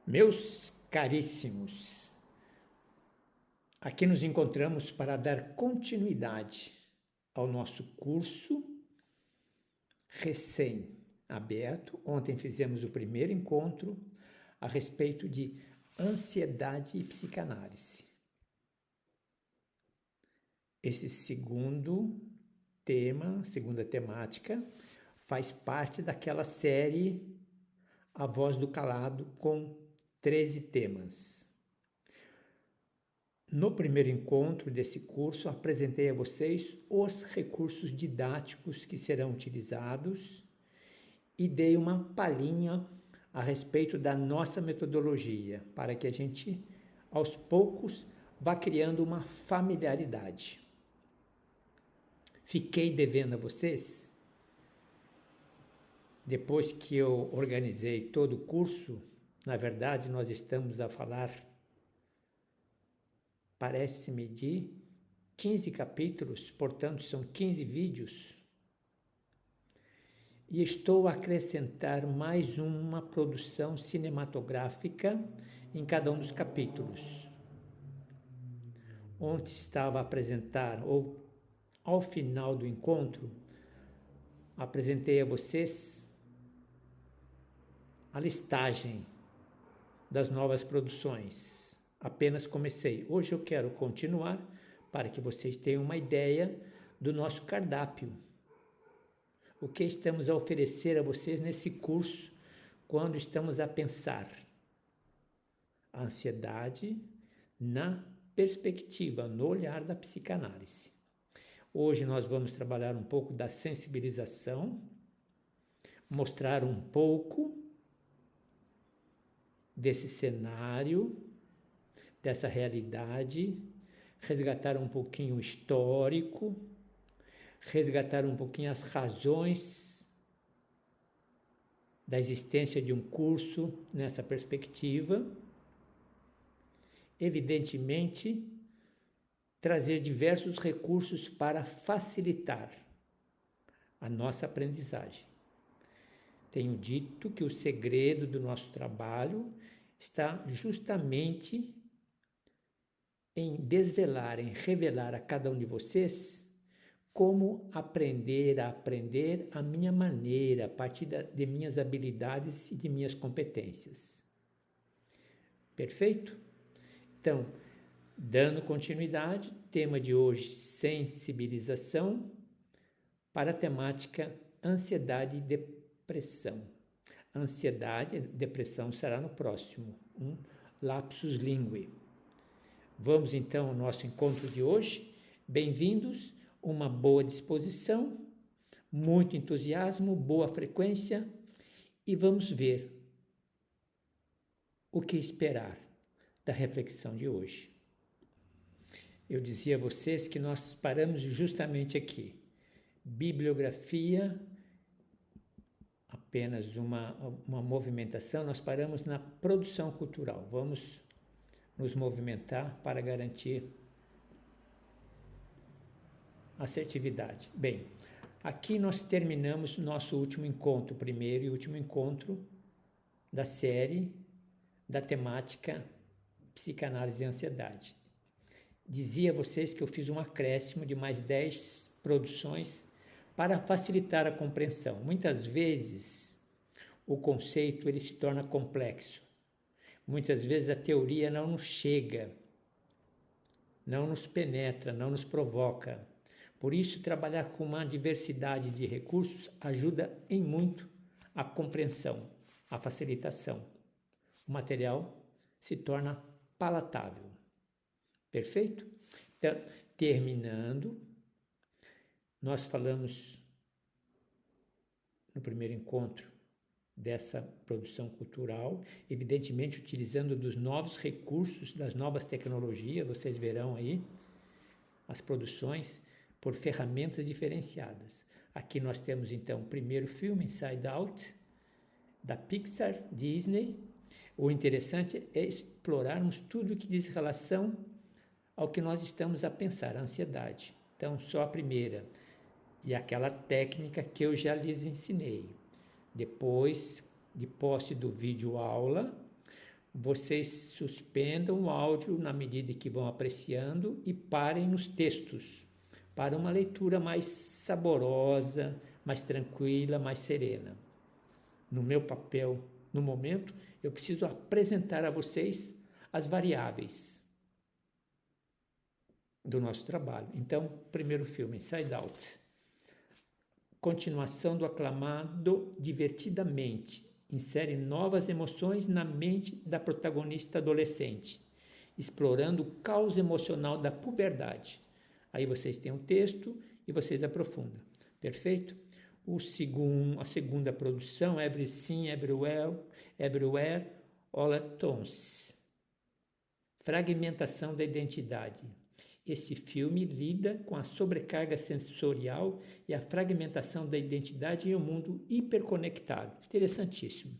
Meus caríssimos, aqui nos encontramos para dar continuidade ao nosso curso recém-aberto. Ontem fizemos o primeiro encontro a respeito de ansiedade e psicanálise. Esse segundo tema, segunda temática, faz parte daquela série A Voz do Calado com 13 temas. No primeiro encontro desse curso, apresentei a vocês os recursos didáticos que serão utilizados e dei uma palhinha a respeito da nossa metodologia, para que a gente, aos poucos, vá criando uma familiaridade. Fiquei devendo a vocês, depois que eu organizei todo o curso. Na verdade, nós estamos a falar, parece-me, de 15 capítulos, portanto, são 15 vídeos. E estou a acrescentar mais uma produção cinematográfica em cada um dos capítulos. Ontem estava a apresentar, ou ao final do encontro, apresentei a vocês a listagem das novas produções. Apenas comecei. Hoje eu quero continuar para que vocês tenham uma ideia do nosso cardápio. O que estamos a oferecer a vocês nesse curso quando estamos a pensar a ansiedade na perspectiva, no olhar da psicanálise. Hoje nós vamos trabalhar um pouco da sensibilização, mostrar um pouco desse cenário, dessa realidade, resgatar um pouquinho o histórico, resgatar um pouquinho as razões da existência de um curso nessa perspectiva. Evidentemente, trazer diversos recursos para facilitar a nossa aprendizagem. Tenho dito que o segredo do nosso trabalho está justamente em desvelar, em revelar a cada um de vocês como aprender a aprender a minha maneira, a partir de minhas habilidades e de minhas competências. Perfeito? Então, dando continuidade, tema de hoje, sensibilização, para a temática ansiedade e depressão. Ansiedade e depressão será no próximo, um lapsus linguae. Vamos então ao nosso encontro de hoje. Bem-vindos, uma boa disposição, muito entusiasmo, boa frequência e vamos ver o que esperar da reflexão de hoje. Eu dizia a vocês que nós paramos justamente aqui. Bibliografia, apenas uma movimentação, nós paramos na produção cultural. Vamos nos movimentar para garantir assertividade. Bem, aqui nós terminamos nosso último encontro, primeiro e último encontro da série da temática psicanálise e ansiedade. Dizia a vocês que eu fiz um acréscimo de mais 10 produções para facilitar a compreensão. Muitas vezes o conceito ele se torna complexo. Muitas vezes a teoria não nos chega, não nos penetra, não nos provoca. Por isso, trabalhar com uma diversidade de recursos ajuda em muito a compreensão, a facilitação. O material se torna palatável. Perfeito? Então, terminando, nós falamos no primeiro encontro dessa produção cultural, evidentemente utilizando dos novos recursos, das novas tecnologias. Vocês verão aí as produções por ferramentas diferenciadas. Aqui nós temos então o primeiro filme, Inside Out, da Pixar, Disney. O interessante é explorarmos tudo o que diz relação ao que nós estamos a pensar, a ansiedade. Então, só a primeira, e aquela técnica que eu já lhes ensinei. Depois de posse do vídeo aula, vocês suspendam o áudio na medida que vão apreciando e parem nos textos para uma leitura mais saborosa, mais tranquila, mais serena. No meu papel, no momento, eu preciso apresentar a vocês as variáveis do nosso trabalho. Então, primeiro filme, Inside Out. Continuação do aclamado Divertidamente. Insere novas emoções na mente da protagonista adolescente, explorando o caos emocional da puberdade. Aí vocês têm o texto e vocês aprofundam. Perfeito? A segunda produção, Everything, Everywhere, All at Once. Fragmentação da identidade. Esse filme lida com a sobrecarga sensorial e a fragmentação da identidade em um mundo hiperconectado. Interessantíssimo.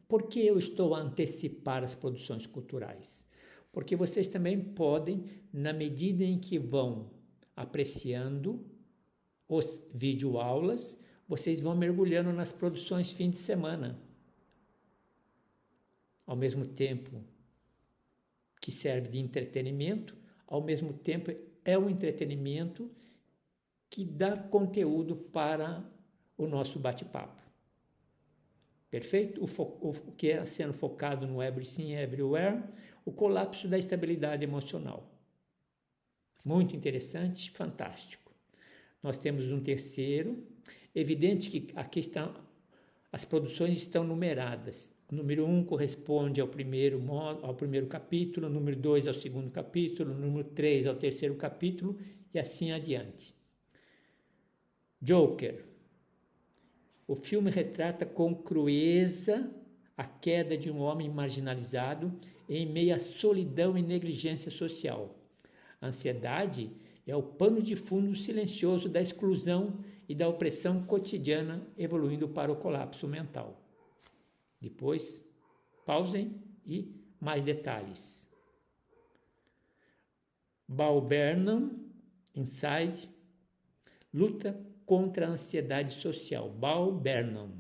Por que eu estou a antecipar as produções culturais? Porque vocês também podem, na medida em que vão apreciando os videoaulas, vocês vão mergulhando nas produções fim de semana. Ao mesmo tempo que serve de entretenimento, ao mesmo tempo é um entretenimento que dá conteúdo para o nosso bate-papo. Perfeito? O que é sendo focado no Everything, Everywhere, o colapso da estabilidade emocional. Muito interessante, fantástico. Nós temos um terceiro, evidente que aqui as produções estão numeradas. O número 1 corresponde ao primeiro capítulo, o número 2 ao segundo capítulo, o número 3 ao terceiro capítulo e assim adiante. Joker. O filme retrata com crueza a queda de um homem marginalizado em meio à solidão e negligência social. A ansiedade é o pano de fundo silencioso da exclusão e da opressão cotidiana, evoluindo para o colapso mental. Depois, pausem e mais detalhes. Bo Burnham, Inside, luta contra a ansiedade social. Bo Burnham,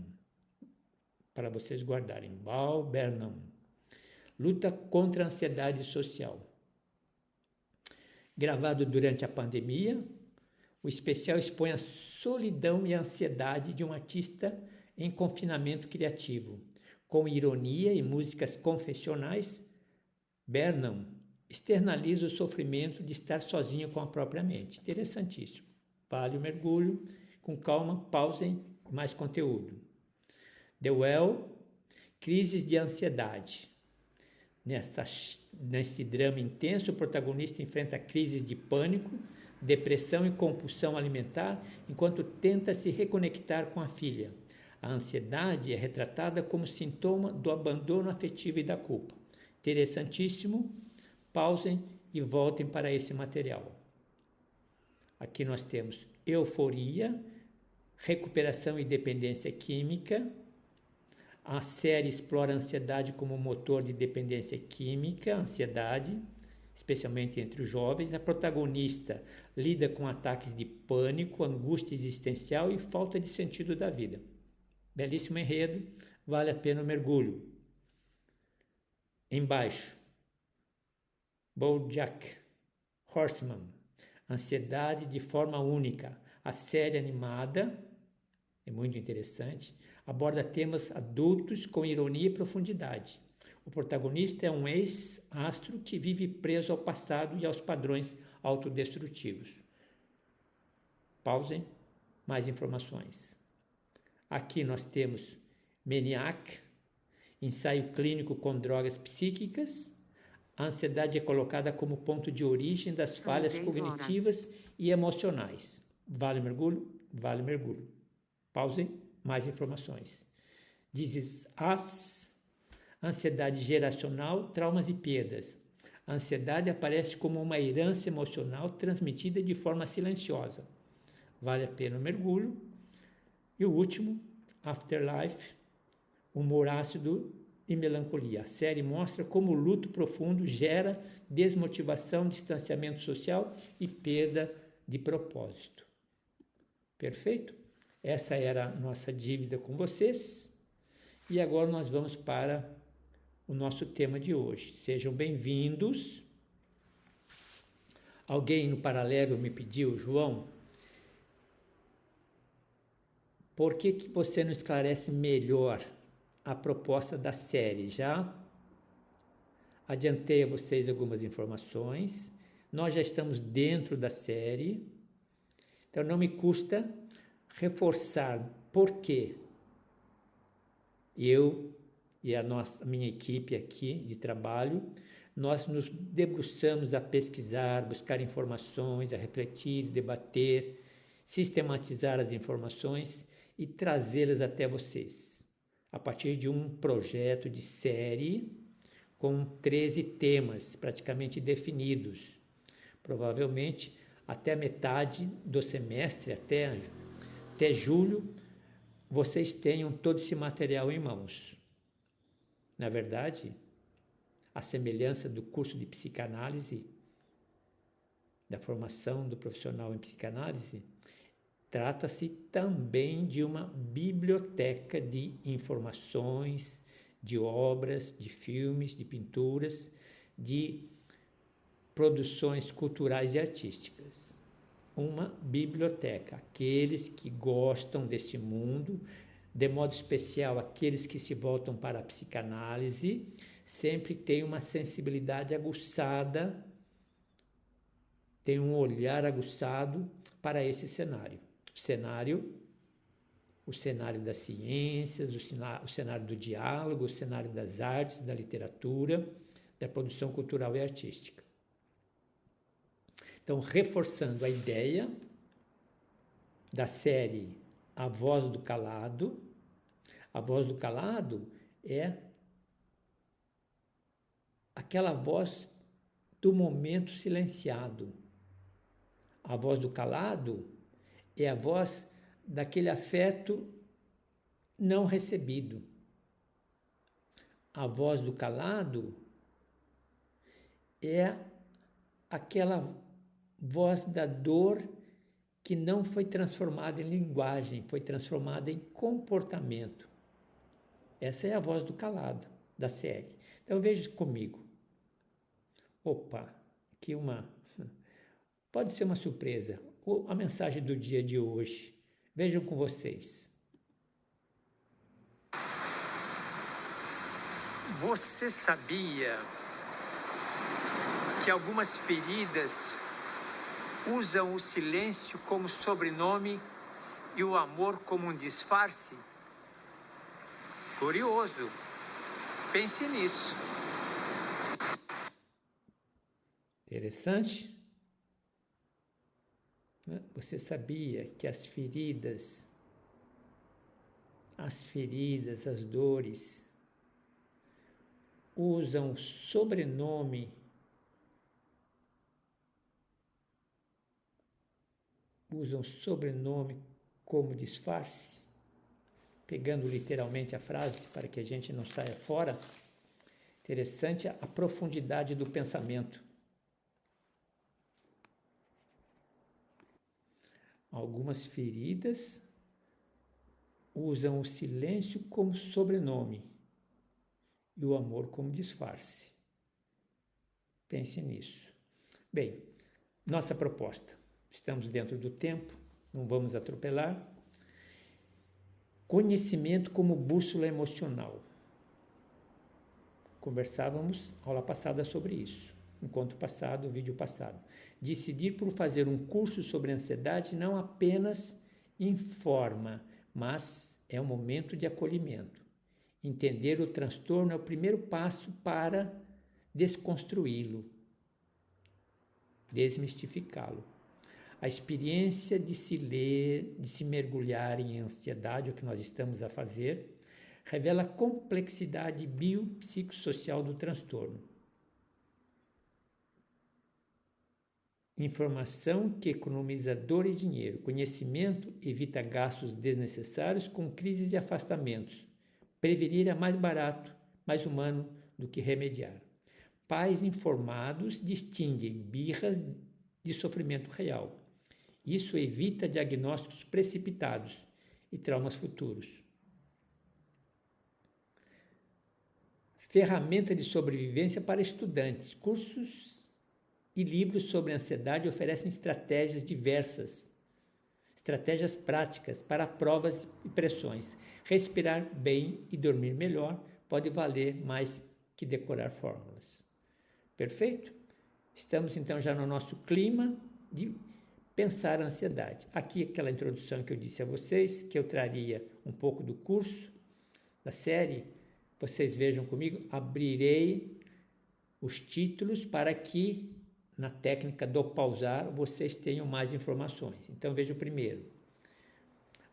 para vocês guardarem. Bo Burnham, luta contra a ansiedade social. Gravado durante a pandemia, o especial expõe a solidão e a ansiedade de um artista em confinamento criativo. Com ironia e músicas confessionais, Burnham externaliza o sofrimento de estar sozinho com a própria mente. Interessantíssimo. Vale o mergulho, com calma, pausem, mais conteúdo. The Well, crises de ansiedade. Nesse drama intenso, o protagonista enfrenta crises de pânico, depressão e compulsão alimentar, enquanto tenta se reconectar com a filha. A ansiedade é retratada como sintoma do abandono afetivo e da culpa. Interessantíssimo. Pausem e voltem para esse material. Aqui nós temos euforia, recuperação e dependência química. A série explora a ansiedade como motor de dependência química, ansiedade, especialmente entre os jovens. A protagonista lida com ataques de pânico, angústia existencial e falta de sentido da vida. Belíssimo enredo, vale a pena o mergulho. Embaixo, BoJack Horseman, ansiedade de forma única. A série animada, é muito interessante, aborda temas adultos com ironia e profundidade. O protagonista é um ex-astro que vive preso ao passado e aos padrões autodestrutivos. Pausem, mais informações. Aqui nós temos Maniac, ensaio clínico com drogas psíquicas. A ansiedade é colocada como ponto de origem das falhas cognitivas e emocionais. Vale mergulho? Vale mergulho. Pausem, mais informações. This Is Us, ansiedade geracional, traumas e perdas. A ansiedade aparece como uma herança emocional transmitida de forma silenciosa. Vale a pena o mergulho. E o último, Afterlife, humor ácido e melancolia. A série mostra como o luto profundo gera desmotivação, distanciamento social e perda de propósito. Perfeito? Essa era a nossa dívida com vocês. E agora nós vamos para o nosso tema de hoje. Sejam bem-vindos. Alguém no paralelo me pediu, João, por que você não esclarece melhor a proposta da série? Já adiantei a vocês algumas informações, nós já estamos dentro da série, então não me custa reforçar por que eu e a minha equipe aqui de trabalho, nós nos debruçamos a pesquisar, buscar informações, a refletir, debater, sistematizar as informações e trazê-las até vocês, a partir de um projeto de série com 13 temas praticamente definidos. Provavelmente até metade do semestre, até julho, vocês tenham todo esse material em mãos. Na verdade, a semelhança do curso de psicanálise, da formação do profissional em psicanálise, trata-se também de uma biblioteca de informações, de obras, de filmes, de pinturas, de produções culturais e artísticas. Uma biblioteca. Aqueles que gostam desse mundo, de modo especial aqueles que se voltam para a psicanálise, sempre têm uma sensibilidade aguçada, têm um olhar aguçado para esse cenário. O cenário das ciências, o cenário do diálogo, o cenário das artes, da literatura, da produção cultural e artística. Então, reforçando a ideia da série A Voz do Calado, a voz do calado é aquela voz do momento silenciado. A voz do calado é a voz daquele afeto não recebido. A voz do calado é aquela voz da dor que não foi transformada em linguagem, foi transformada em comportamento. Essa é a voz do calado da série. Então veja comigo. Opa, aqui pode ser uma surpresa. A mensagem do dia de hoje. Vejam com vocês. Você sabia que algumas feridas usam o silêncio como sobrenome e o amor como um disfarce? Curioso. Pense nisso. Interessante. Você sabia que as feridas, as dores, usam sobrenome como disfarce? Pegando literalmente a frase para que a gente não saia fora. Interessante a profundidade do pensamento. Algumas feridas usam o silêncio como sobrenome e o amor como disfarce. Pense nisso. Bem, nossa proposta. Estamos dentro do tempo, não vamos atropelar. Conhecimento como bússola emocional. Conversávamos aula passada sobre isso. Encontro passado, vídeo passado. Decidir por fazer um curso sobre ansiedade não apenas informa, mas é um momento de acolhimento. Entender o transtorno é o primeiro passo para desconstruí-lo, desmistificá-lo. A experiência de se ler, de se mergulhar em ansiedade, o que nós estamos a fazer, revela a complexidade biopsicossocial do transtorno. Informação que economiza dor e dinheiro. Conhecimento evita gastos desnecessários com crises e afastamentos. Prevenir é mais barato, mais humano do que remediar. Pais informados distinguem birras de sofrimento real. Isso evita diagnósticos precipitados e traumas futuros. ferramenta de sobrevivência para estudantes. Cursos e livros sobre ansiedade oferecem estratégias diversas, estratégias práticas para provas e pressões. Respirar bem e dormir melhor pode valer mais que decorar fórmulas. Perfeito? Estamos então já no nosso clima de pensar a ansiedade. Aqui aquela introdução que eu disse a vocês, que eu traria um pouco do curso, da série. Vocês vejam comigo, abrirei os títulos para que na técnica do pausar vocês tenham mais informações. Então veja o primeiro.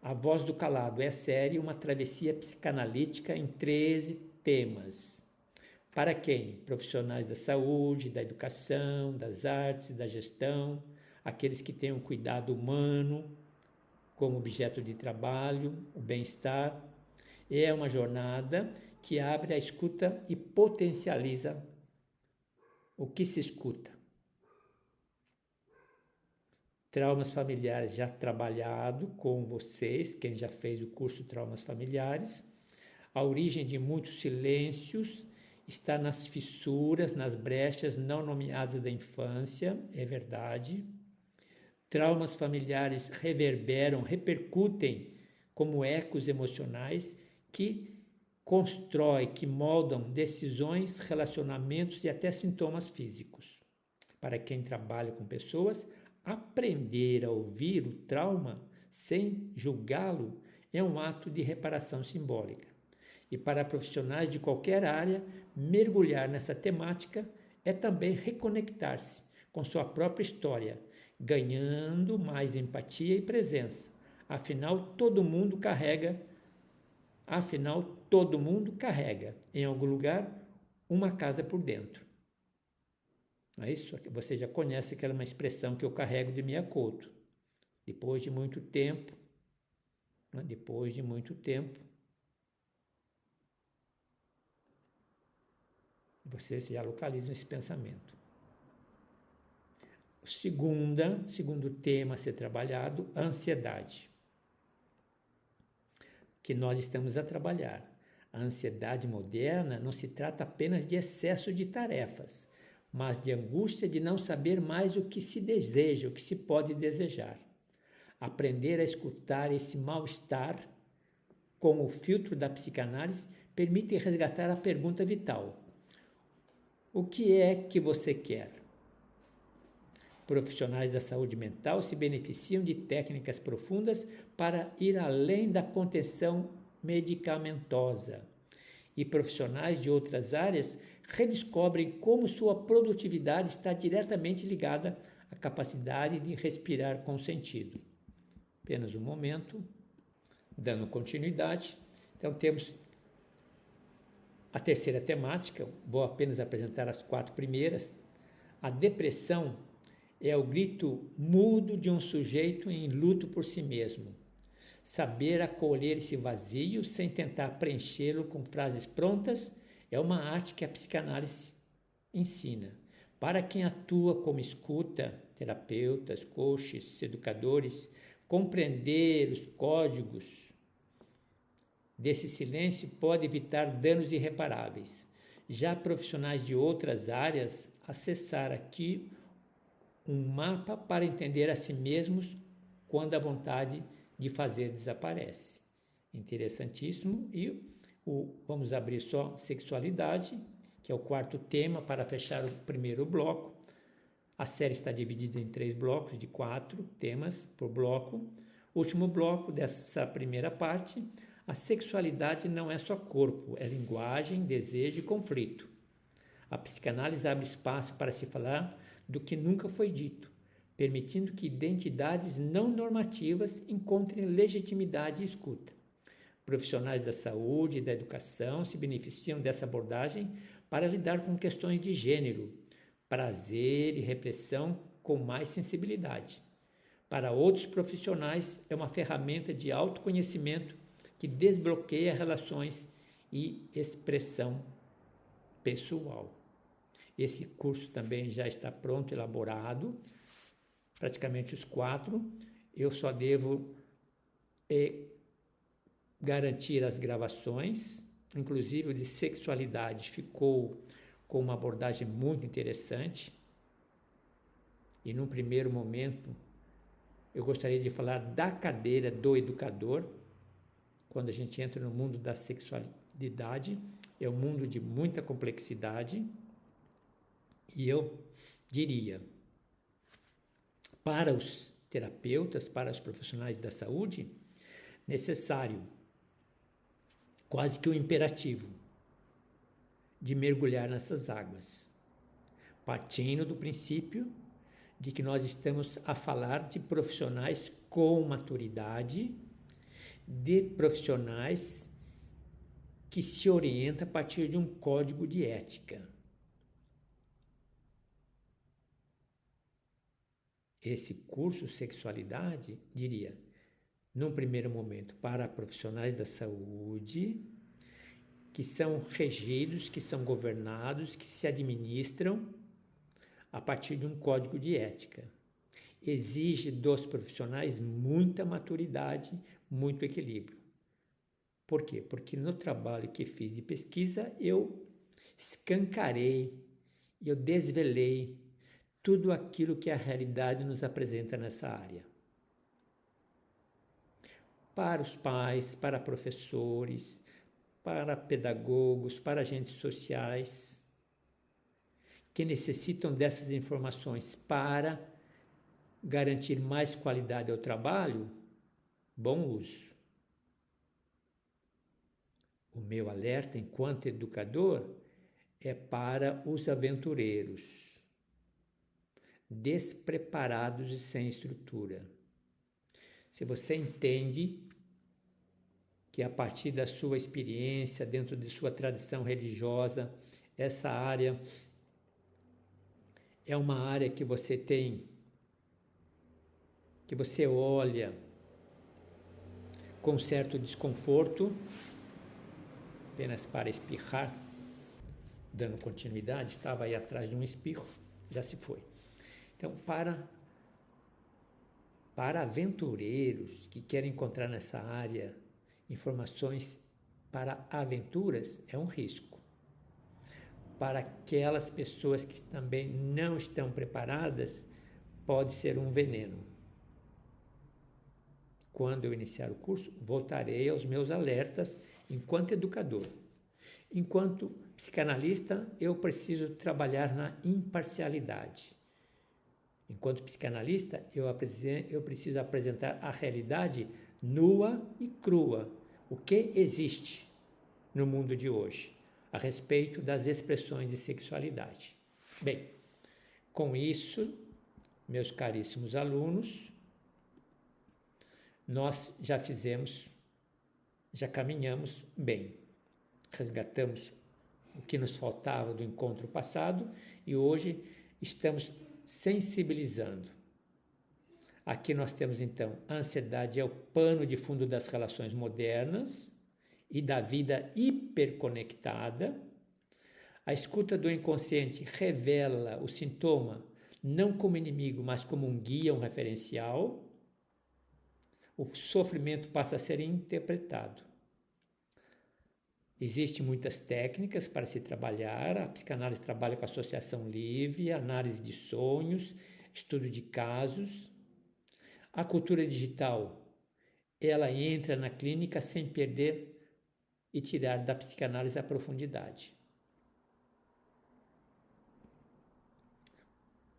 A Voz do Calado é a série uma travessia psicanalítica em 13 temas. Para quem? Profissionais da saúde, da educação, das artes, da gestão, aqueles que têm um cuidado humano como objeto de trabalho, o bem-estar. É uma jornada que abre a escuta e potencializa o que se escuta. Traumas familiares, já trabalhado com vocês, quem já fez o curso Traumas Familiares. A origem de muitos silêncios está nas fissuras, nas brechas não nomeadas da infância, é verdade. Traumas familiares reverberam, repercutem como ecos emocionais que constroem, que moldam decisões, relacionamentos e até sintomas físicos. Para quem trabalha com pessoas, aprender a ouvir o trauma sem julgá-lo é um ato de reparação simbólica. E para profissionais de qualquer área, mergulhar nessa temática é também reconectar-se com sua própria história, ganhando mais empatia e presença. Afinal, todo mundo carrega, em algum lugar, uma casa por dentro. Não é isso? Você já conhece aquela uma expressão que eu carrego de Mia Couto. Depois de muito tempo, vocês já localizam esse pensamento. Segundo tema a ser trabalhado, a ansiedade, que nós estamos a trabalhar. A ansiedade moderna não se trata apenas de excesso de tarefas, mas de angústia de não saber mais o que se deseja, o que se pode desejar. Aprender a escutar esse mal-estar com o filtro da psicanálise permite resgatar a pergunta vital: o que é que você quer? Profissionais da saúde mental se beneficiam de técnicas profundas para ir além da contenção medicamentosa. E profissionais de outras áreas redescobrem como sua produtividade está diretamente ligada à capacidade de respirar com sentido. Apenas um momento, dando continuidade. Então temos a terceira temática, vou apenas apresentar as 4 primeiras. A depressão é o grito mudo de um sujeito em luto por si mesmo. Saber acolher esse vazio sem tentar preenchê-lo com frases prontas é uma arte que a psicanálise ensina. Para quem atua como escuta, terapeutas, coaches, educadores, compreender os códigos desse silêncio pode evitar danos irreparáveis. Já profissionais de outras áreas, acessar aqui um mapa para entender a si mesmos quando a vontade de fazer desaparece. Interessantíssimo. E vamos abrir só sexualidade, que é o 4º tema para fechar o primeiro bloco. A série está dividida em 3 blocos de 4 temas por bloco. Último bloco dessa primeira parte: a sexualidade não é só corpo, é linguagem, desejo e conflito. A psicanálise abre espaço para se falar do que nunca foi dito, permitindo que identidades não normativas encontrem legitimidade e escuta. Profissionais da saúde e da educação se beneficiam dessa abordagem para lidar com questões de gênero, prazer e repressão com mais sensibilidade. Para outros profissionais, é uma ferramenta de autoconhecimento que desbloqueia relações e expressão pessoal. Esse curso também já está pronto, elaborado, praticamente os 4. Eu só devo garantir as gravações inclusive o de sexualidade, ficou com uma abordagem muito interessante. E num primeiro momento, eu gostaria de falar da cadeira do educador. Quando a gente entra no mundo da sexualidade, é um mundo de muita complexidade. E eu diria, para os terapeutas, para os profissionais da saúde, necessário, quase que um imperativo, de mergulhar nessas águas, partindo do princípio de que nós estamos a falar de profissionais com maturidade, de profissionais que se orientam a partir de um código de ética. Esse curso Sexualidade, diria, num primeiro momento, para profissionais da saúde, que são regidos, que são governados, que se administram a partir de um código de ética. Exige dos profissionais muita maturidade, muito equilíbrio. Por quê? Porque no trabalho que fiz de pesquisa, eu escancarei, eu desvelei tudo aquilo que a realidade nos apresenta nessa área. Para os pais, para professores, para pedagogos, para agentes sociais, que necessitam dessas informações para garantir mais qualidade ao trabalho, bom uso. O meu alerta enquanto educador é para os aventureiros, despreparados e sem estrutura. Se você entende que a partir da sua experiência, dentro de sua tradição religiosa, essa área é uma área que você tem, que você olha com certo desconforto, apenas para espirrar, dando continuidade, estava aí atrás de um espirro, já se foi. Então, para aventureiros que querem encontrar nessa área informações para aventuras, é um risco. Para aquelas pessoas que também não estão preparadas, pode ser um veneno. Quando eu iniciar o curso, voltarei aos meus alertas enquanto educador. Enquanto psicanalista, eu preciso trabalhar na imparcialidade. Enquanto psicanalista, eu preciso apresentar a realidade nua e crua, o que existe no mundo de hoje, a respeito das expressões de sexualidade. Bem, com isso, meus caríssimos alunos, nós já caminhamos bem, resgatamos o que nos faltava do encontro passado e hoje estamos sensibilizando. Aqui nós temos então a ansiedade é o pano de fundo das relações modernas e da vida hiperconectada. A escuta do inconsciente revela o sintoma não como inimigo, mas como um guia, um referencial. O sofrimento passa a ser interpretado. Existem muitas técnicas para se trabalhar. A psicanálise trabalha com associação livre, análise de sonhos, estudo de casos. A cultura digital, ela entra na clínica sem perder e tirar da psicanálise a profundidade.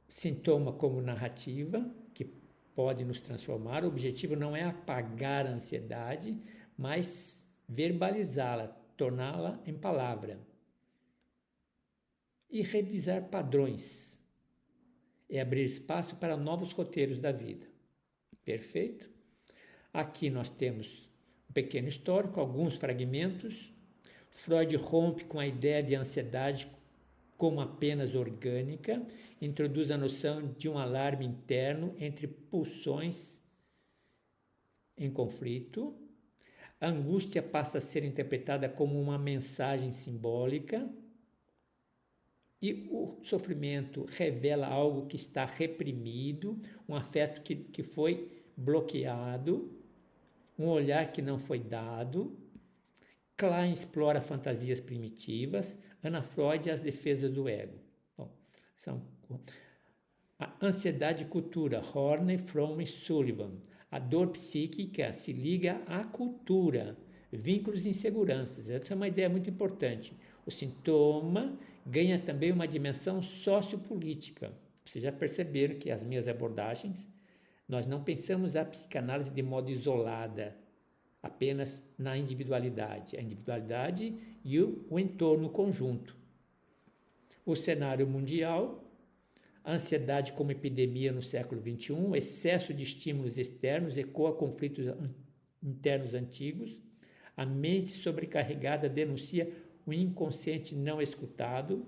Sintoma como narrativa, que pode nos transformar. O objetivo não é apagar a ansiedade, mas verbalizá-la, torná-la em palavra. E revisar padrões. É abrir espaço para novos roteiros da vida. Perfeito? Aqui nós temos um pequeno histórico, alguns fragmentos. Freud rompe com a ideia de ansiedade como apenas orgânica, introduz a noção de um alarme interno entre pulsões em conflito. A angústia passa a ser interpretada como uma mensagem simbólica e o sofrimento revela algo que está reprimido, um afeto que foi bloqueado, um olhar que não foi dado. Klein explora fantasias primitivas, Ana Freud as defesas do ego. Bom, são a ansiedade e cultura, Horner, Fromm e Sullivan. A dor psíquica se liga à cultura, vínculos e inseguranças. Essa é uma ideia muito importante. O sintoma ganha também uma dimensão sociopolítica. Vocês já perceberam que as minhas abordagens, nós não pensamos a psicanálise de modo isolada, apenas na individualidade. A individualidade e o entorno conjunto. O cenário mundial, a ansiedade como epidemia no século XXI, excesso de estímulos externos ecoa conflitos internos antigos, a mente sobrecarregada denuncia o inconsciente não escutado.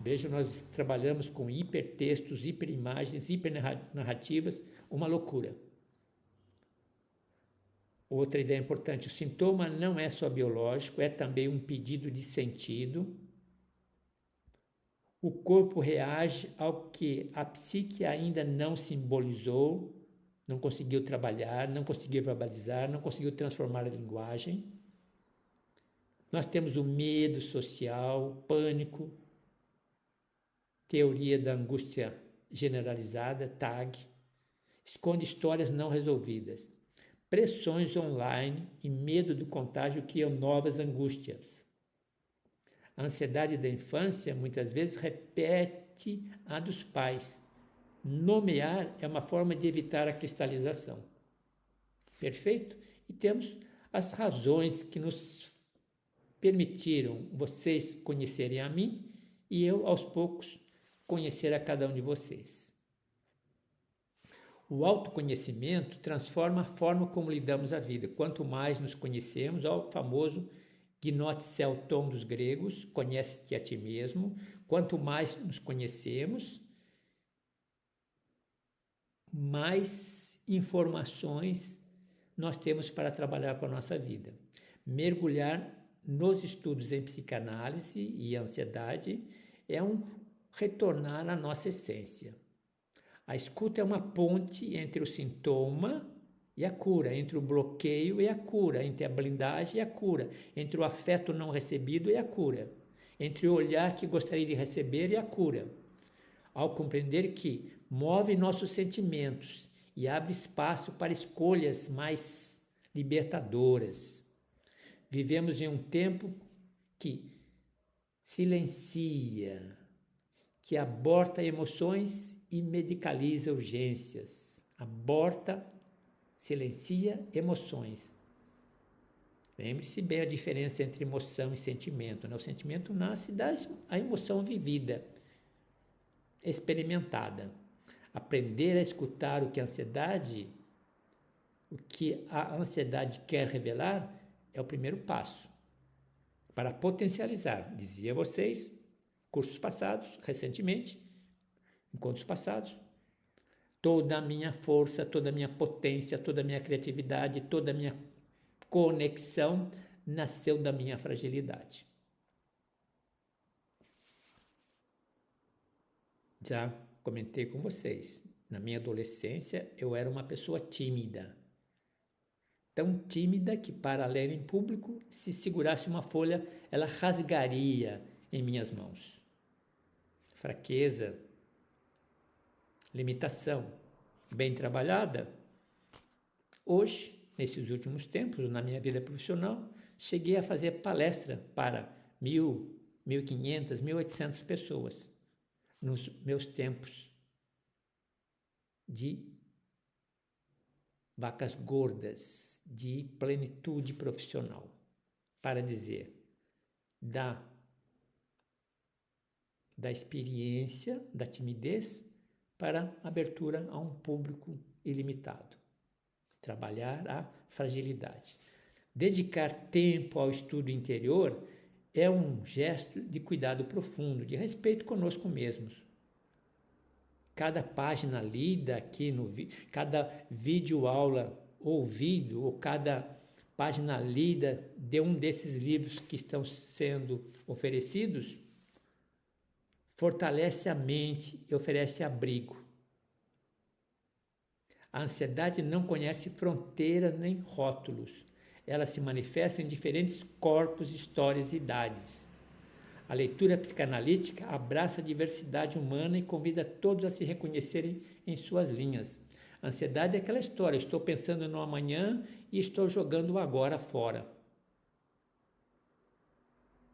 Veja, nós trabalhamos com hipertextos, hiperimagens, hipernarrativas, uma loucura. Outra ideia importante, o sintoma não é só biológico, é também um pedido de sentido. O corpo reage ao que a psique ainda não simbolizou, não conseguiu trabalhar, não conseguiu verbalizar, não conseguiu transformar a linguagem. Nós temos o medo social, pânico, teoria da angústia generalizada, TAG, esconde histórias não resolvidas. Pressões online e medo do contágio criam novas angústias. A ansiedade da infância muitas vezes repete a dos pais. Nomear é uma forma de evitar a cristalização. Perfeito? E temos as razões que nos permitiram vocês conhecerem a mim e eu, aos poucos, conhecer a cada um de vocês. O autoconhecimento transforma a forma como lidamos a vida. Quanto mais nos conhecemos, o famoso gnotselton dos gregos, conhece-te a ti mesmo. Quanto mais nos conhecemos, mais informações nós temos para trabalhar com a nossa vida. Mergulhar nos estudos em psicanálise e ansiedade é um retornar à nossa essência. A escuta é uma ponte entre o sintoma e a cura, entre o bloqueio e a cura, entre a blindagem e a cura, entre o afeto não recebido e a cura, entre o olhar que gostaria de receber e a cura. Ao compreender que move nossos sentimentos e abre espaço para escolhas mais libertadoras. Vivemos em um tempo que silencia, que aborta emoções e medicaliza urgências. Aborta, silencia emoções. Lembre-se bem a diferença entre emoção e sentimento. O sentimento nasce da emoção vivida, experimentada. Aprender a escutar o que a ansiedade quer revelar é o primeiro passo para potencializar. Dizia a vocês, cursos passados, recentemente, encontros passados, toda a minha força, toda a minha potência, toda a minha criatividade, toda a minha conexão nasceu da minha fragilidade. Já comentei com vocês, na minha adolescência eu era uma pessoa tímida. Tão tímida que para ler em público, se segurasse uma folha, ela rasgaria em minhas mãos. Fraqueza, limitação, bem trabalhada. Hoje, nesses últimos tempos, na minha vida profissional, cheguei a fazer palestra para 1.000, 1.500, 1.800 pessoas nos meus tempos de vacas gordas, de plenitude profissional, para dizer da experiência, da timidez, para abertura a um público ilimitado. Trabalhar a fragilidade. Dedicar tempo ao estudo interior é um gesto de cuidado profundo, de respeito conosco mesmos. Cada página lida aqui, cada vídeo aula ouvido, ou cada página lida de um desses livros que estão sendo oferecidos, fortalece a mente e oferece abrigo. A ansiedade não conhece fronteiras nem rótulos. ela se manifesta em diferentes corpos, histórias e idades. A leitura psicanalítica abraça a diversidade humana e convida todos a se reconhecerem em suas linhas. A ansiedade é aquela história, estou pensando no amanhã e estou jogando o agora fora.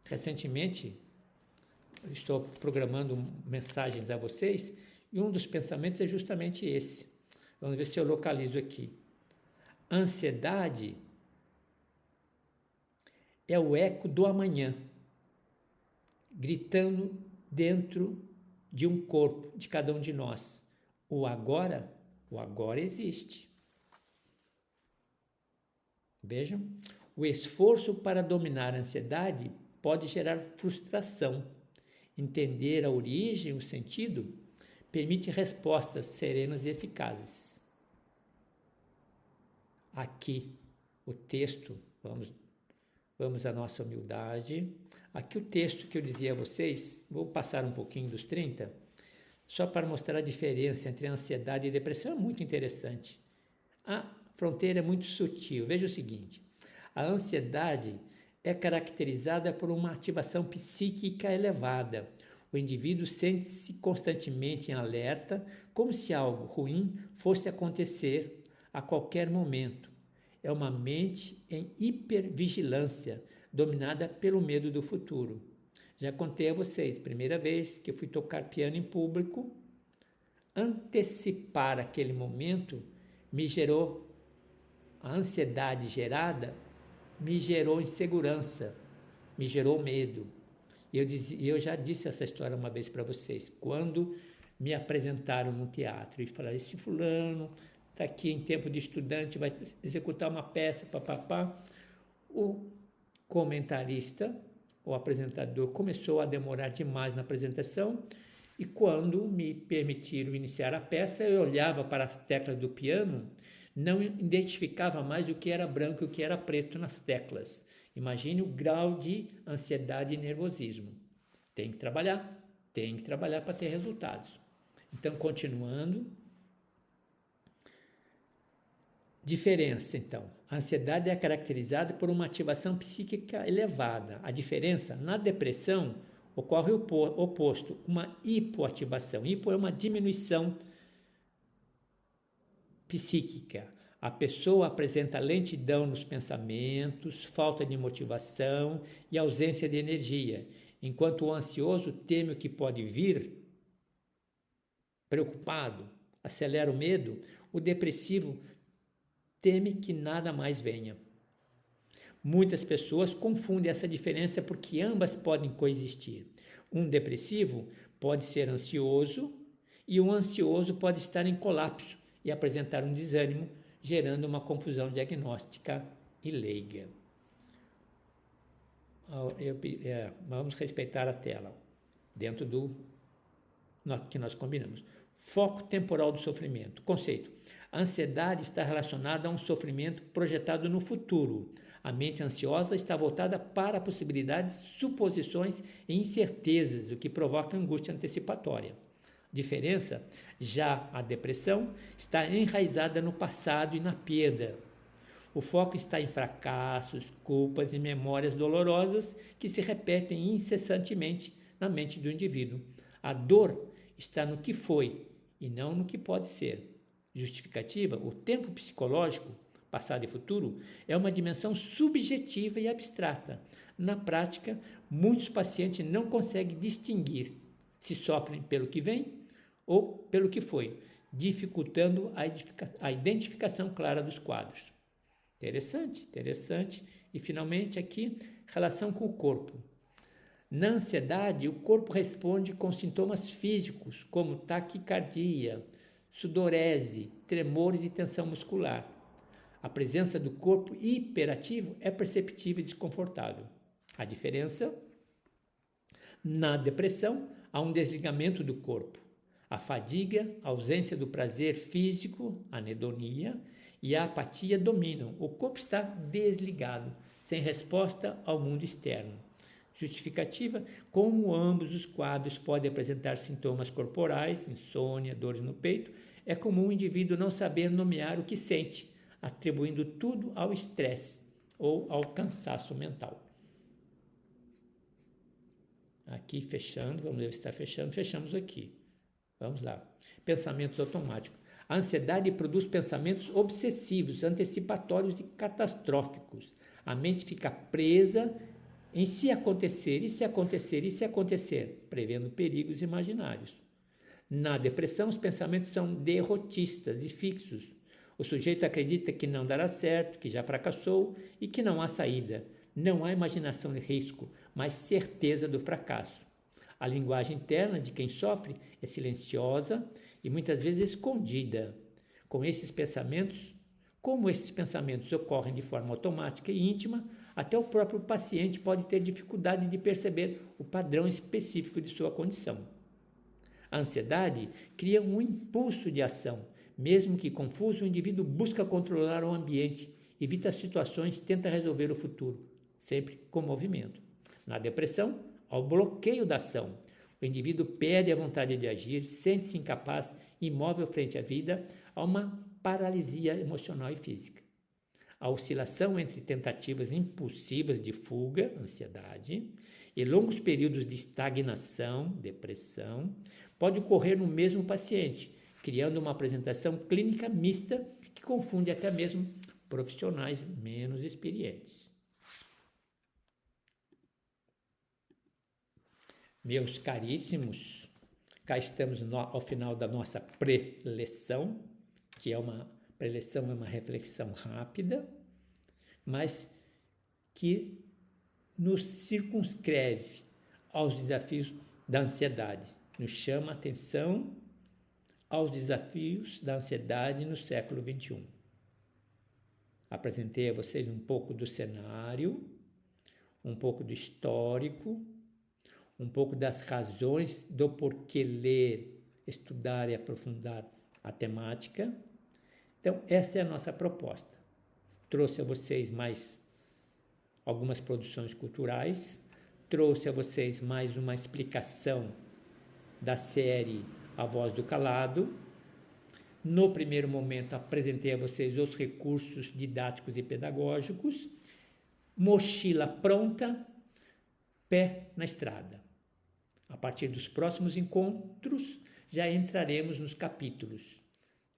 Recentemente, estou programando mensagens a vocês e um dos pensamentos é justamente esse. Vamos ver se eu localizo aqui. Ansiedade é o eco do amanhã, gritando dentro de um corpo, de cada um de nós. O agora existe. Vejam, o esforço para dominar a ansiedade pode gerar frustração. Entender a origem, o sentido, permite respostas serenas e eficazes. Aqui, o texto, vamos à nossa humildade. Aqui o texto que eu dizia a vocês, vou passar um pouquinho dos 30, só para mostrar a diferença entre ansiedade e depressão, é muito interessante. A fronteira é muito sutil. Veja o seguinte, a ansiedade é caracterizada por uma ativação psíquica elevada. O indivíduo sente-se constantemente em alerta, como se algo ruim fosse acontecer a qualquer momento. É uma mente em hipervigilância, dominada pelo medo do futuro. Já contei a vocês, primeira vez que eu fui tocar piano em público, antecipar aquele momento me gerou, a ansiedade gerada me gerou insegurança, me gerou medo. E eu já disse essa história uma vez para vocês, quando me apresentaram no teatro e falaram, esse fulano está aqui em tempo de estudante, vai executar uma peça, papapá. O comentarista, o apresentador, começou a demorar demais na apresentação e quando me permitiram iniciar a peça, eu olhava para as teclas do piano, não identificava mais o que era branco e o que era preto nas teclas. Imagine o grau de ansiedade e nervosismo. Tem que trabalhar para ter resultados. Então, continuando. Diferença, então. A ansiedade é caracterizada por uma ativação psíquica elevada. A diferença, na depressão, ocorre o oposto, uma hipoativação. Hipo é uma diminuição psíquica. A pessoa apresenta lentidão nos pensamentos, falta de motivação e ausência de energia, enquanto o ansioso teme o que pode vir, preocupado, acelera o medo, o depressivo teme que nada mais venha. Muitas pessoas confundem essa diferença porque ambas podem coexistir. Um depressivo pode ser ansioso e um ansioso pode estar em colapso e apresentar um desânimo, gerando uma confusão diagnóstica e leiga. Vamos respeitar a tela, dentro do que nós combinamos. Foco temporal do sofrimento. Conceito. A ansiedade está relacionada a um sofrimento projetado no futuro. A mente ansiosa está voltada para possibilidades, suposições e incertezas, o que provoca angústia antecipatória. Diferença, já a depressão está enraizada no passado e na perda. O foco está em fracassos, culpas e memórias dolorosas que se repetem incessantemente na mente do indivíduo. A dor está no que foi e não no que pode ser. Justificativa, o tempo psicológico, passado e futuro, é uma dimensão subjetiva e abstrata. Na prática, muitos pacientes não conseguem distinguir se sofrem pelo que vem ou pelo que foi, dificultando a identificação clara dos quadros. Interessante. E, finalmente, aqui, relação com o corpo. Na ansiedade, o corpo responde com sintomas físicos, como taquicardia, sudorese, tremores e tensão muscular. A presença do corpo hiperativo é perceptível e desconfortável. A diferença? Na depressão, há um desligamento do corpo. A fadiga, a ausência do prazer físico, a anedonia e a apatia dominam. O corpo está desligado, sem resposta ao mundo externo. Justificativa, como ambos os quadros podem apresentar sintomas corporais, insônia, dores no peito, é comum o indivíduo não saber nomear o que sente, atribuindo tudo ao estresse ou ao cansaço mental. Aqui fechando, vamos ver se está fechando, fechamos aqui. Vamos lá. Pensamentos automáticos. A ansiedade produz pensamentos obsessivos, antecipatórios e catastróficos. A mente fica presa em se acontecer, e se acontecer, e se acontecer, prevendo perigos imaginários. Na depressão, os pensamentos são derrotistas e fixos. O sujeito acredita que não dará certo, que já fracassou e que não há saída. Não há imaginação de risco, mas certeza do fracasso. A linguagem interna de quem sofre é silenciosa e muitas vezes escondida. Como esses pensamentos ocorrem de forma automática e íntima, até o próprio paciente pode ter dificuldade de perceber o padrão específico de sua condição. A ansiedade cria um impulso de ação. Mesmo que confuso, o indivíduo busca controlar o ambiente, evita situações, tenta resolver o futuro, sempre com movimento. Na depressão, há o bloqueio da ação. O indivíduo perde a vontade de agir, sente-se incapaz, imóvel frente à vida, há uma paralisia emocional e física. A oscilação entre tentativas impulsivas de fuga, ansiedade, e longos períodos de estagnação, depressão, pode ocorrer no mesmo paciente, criando uma apresentação clínica mista que confunde até mesmo profissionais menos experientes. Meus caríssimos, cá estamos ao final da nossa preleção, que é uma preleção, é uma reflexão rápida, mas que nos circunscreve aos desafios da ansiedade, nos chama a atenção aos desafios da ansiedade no século XXI. Apresentei a vocês um pouco do cenário, um pouco do histórico, um pouco das razões do porquê ler, estudar e aprofundar a temática. Então, essa é a nossa proposta. Trouxe a vocês mais algumas produções culturais, trouxe a vocês mais uma explicação da série A Voz do Calado. No primeiro momento, apresentei a vocês os recursos didáticos e pedagógicos. Mochila pronta, pé na estrada. A partir dos próximos encontros, já entraremos nos capítulos.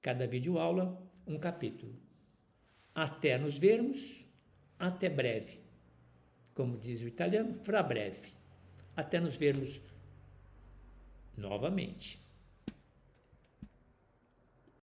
Cada videoaula, um capítulo. Até nos vermos, até breve. Como diz o italiano, fra breve. Até nos vermos novamente.